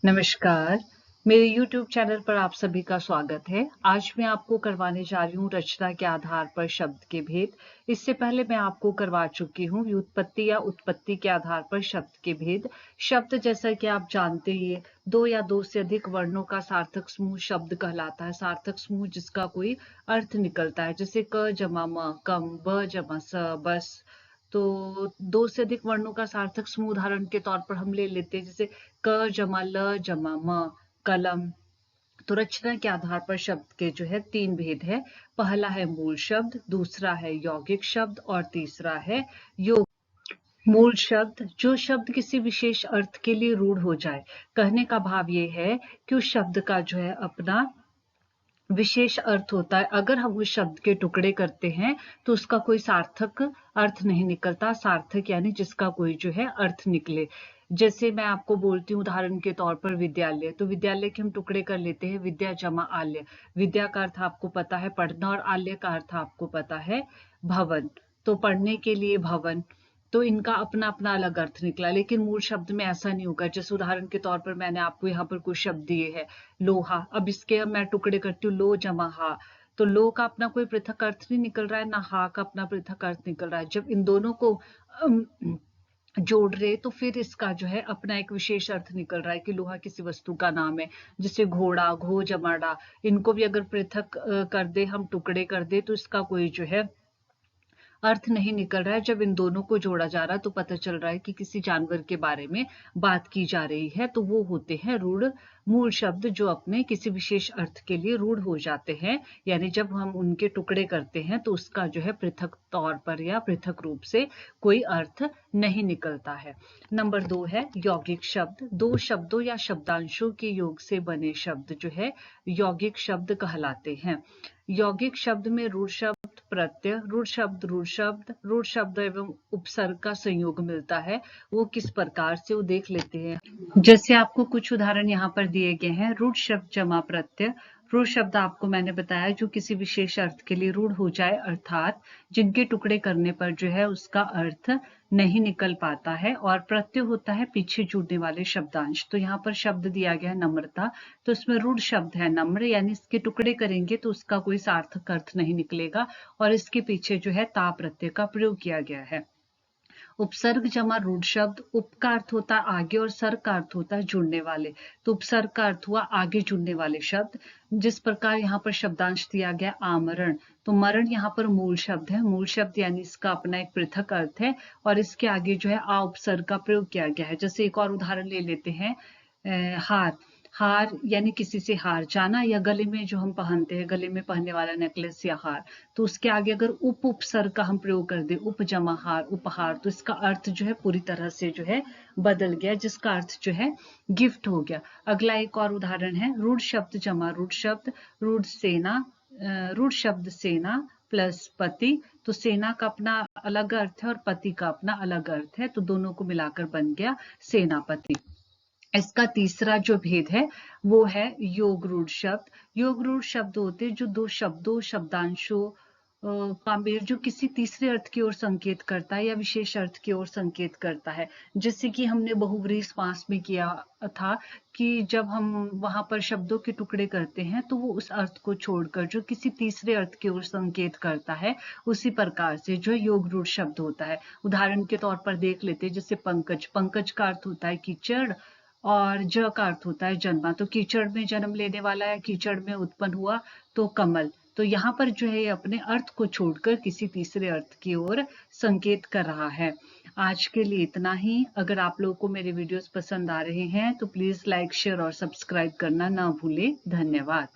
नमस्कार, मेरे YouTube channel पर आप सभी का स्वागत है। आज मैं आपको करवाने जा रही हूँ रचना के आधार पर शब्द के भेद। इससे पहले मैं आपको करवा चुकी हूँ व्युत्पत्ति या उत्पत्ति के आधार पर शब्द के भेद। शब्द जैसा कि आप जानते ही, दो या दो से अधिक वर्णों का सार्थक समूह शब्द कहलाता है। सार्थक समूह जिसका कोई अर्थ निकलता है, जैसे क जमा म कम, ब जमा स बस। तो दो से अधिक वर्णों का सार्थक समूह उदाहरण के तौर पर हम ले लेते हैं, जैसे क जमा ल जमा म कलम। तो रचना के आधार पर शब्द के जो है तीन भेद है। पहला है मूल शब्द, दूसरा है यौगिक शब्द और तीसरा है योग। मूल शब्द, जो शब्द किसी विशेष अर्थ के लिए रूढ़ हो जाए। कहने का भाव ये है कि उस शब्द का जो है अपना विशेष अर्थ होता है। अगर हम उस शब्द के टुकड़े करते हैं तो उसका कोई सार्थक अर्थ नहीं निकलता। सार्थक यानी जिसका कोई जो है अर्थ निकले। जैसे मैं आपको बोलती हूँ उदाहरण के तौर पर विद्यालय, तो विद्यालय के हम टुकड़े कर लेते हैं, विद्या जमा आल्य। विद्या का अर्थ आपको पता है पढ़ना और आल्य का अर्थ आपको पता है भवन। तो पढ़ने के लिए भवन, तो इनका अपना अपना अलग अर्थ निकला। लेकिन मूल शब्द में ऐसा नहीं होगा। जैसे उदाहरण के तौर पर मैंने आपको यहाँ पर कुछ शब्द दिए हैं, लोहा। अब इसके मैं टुकड़े करती हूँ, लो जमा हा। तो लो का अपना कोई पृथक अर्थ नहीं निकल रहा है, ना हा का अपना पृथक अर्थ निकल रहा है। जब इन दोनों को जोड़ रहे तो फिर इसका जो है अपना एक विशेष अर्थ निकल रहा है कि लोहा किसी वस्तु का नाम है। जैसे घोड़ा, घो जमाड़ा, इनको भी अगर पृथक कर दे, हम टुकड़े कर दे, तो इसका कोई जो है अर्थ नहीं निकल रहा है। जब इन दोनों को जोड़ा जा रहा है तो पता चल रहा है कि किसी जानवर के बारे में बात की जा रही है। तो वो होते हैं रूढ़ मूल शब्द, जो अपने किसी विशेष अर्थ के लिए रूढ़ हो जाते हैं। यानी जब हम उनके टुकड़े करते हैं तो उसका जो है पृथक तौर पर या पृथक रूप से कोई अर्थ नहीं निकलता है। नंबर 2 है यौगिक शब्द। दो शब्दों या शब्दांशों के योग से बने शब्द जो है यौगिक शब्द कहलाते हैं। यौगिक शब्द में रूढ़ शब्द, प्रत्यय, रूढ़ शब्द एवं उपसर्ग का संयोग मिलता है। वो किस प्रकार से, वो देख लेते हैं। जैसे आपको कुछ उदाहरण यहाँ पर दिए गए हैं। रूढ़ शब्द जमा प्रत्यय। रूढ़ शब्द आपको मैंने बताया जो किसी विशेष अर्थ के लिए रूढ़ हो जाए, अर्थात जिनके टुकड़े करने पर जो है उसका अर्थ नहीं निकल पाता है। और प्रत्यय होता है पीछे जुड़ने वाले शब्दांश। तो यहाँ पर शब्द दिया गया है नम्रता, तो इसमें रूढ़ शब्द है नम्र, यानी इसके टुकड़े करेंगे तो उसका कोई सार्थक अर्थ नहीं निकलेगा और इसके पीछे जो है ता प्रत्यय का प्रयोग किया गया है। उपसर्ग जमा रूढ़ शब्द। उप का अर्थ होता है आगे और सर्ग का अर्थ होता है जुड़ने वाले। तो उपसर्ग का अर्थ हुआ आगे जुड़ने वाले शब्द। जिस प्रकार यहाँ पर शब्दांश दिया गया आमरण, तो मरण यहाँ पर मूल शब्द है। मूल शब्द यानी इसका अपना एक पृथक अर्थ है और इसके आगे जो है आ उपसर्ग का प्रयोग किया गया है। जैसे एक और उदाहरण ले लेते हैं, हार। हार यानी किसी से हार जाना, या गले में जो हम पहनते हैं, गले में पहनने वाला नेकलेस या हार, तो उसके आगे अगर उपसर्ग का हम प्रयोग कर दे, उप जमा हार उपहार, तो इसका अर्थ जो है पूरी तरह से जो है बदल गया, जिसका अर्थ जो है गिफ्ट हो गया। अगला एक और उदाहरण है रूढ़ शब्द जमा रूढ़ शब्द। रूढ़ सेना, रूढ़ शब्द सेना प्लस पति। तो सेना का अपना अलग अर्थ है और पति का अपना अलग अर्थ है, तो दोनों को मिलाकर बन गया सेनापति। इसका तीसरा जो भेद है वो है योग रूढ़ शब्द। योग रूढ़ शब्द होते हैं जो दो शब्दों शब्दांशों का मेल जो किसी तीसरे अर्थ की ओर संकेत करता है या विशेष अर्थ की ओर संकेत करता है। जैसे कि हमने बहुव्रीहि समास में किया था कि जब हम वहां पर शब्दों के टुकड़े करते हैं तो वो उस अर्थ को छोड़कर जो किसी तीसरे अर्थ की ओर संकेत करता है, उसी प्रकार से जो योग रूढ़ शब्द होता है। उदाहरण के तौर पर देख लेते हैं, जैसे पंकज। पंकज का अर्थ होता है कीचड़ और ज का अर्थ होता है जन्मा। तो कीचड़ में जन्म लेने वाला है, कीचड़ में उत्पन्न हुआ, तो कमल। तो यहाँ पर जो है अपने अर्थ को छोड़कर किसी तीसरे अर्थ की ओर संकेत कर रहा है। आज के लिए इतना ही। अगर आप लोगों को मेरे वीडियोस पसंद आ रहे हैं तो प्लीज लाइक, शेयर और सब्सक्राइब करना ना भूलें। धन्यवाद।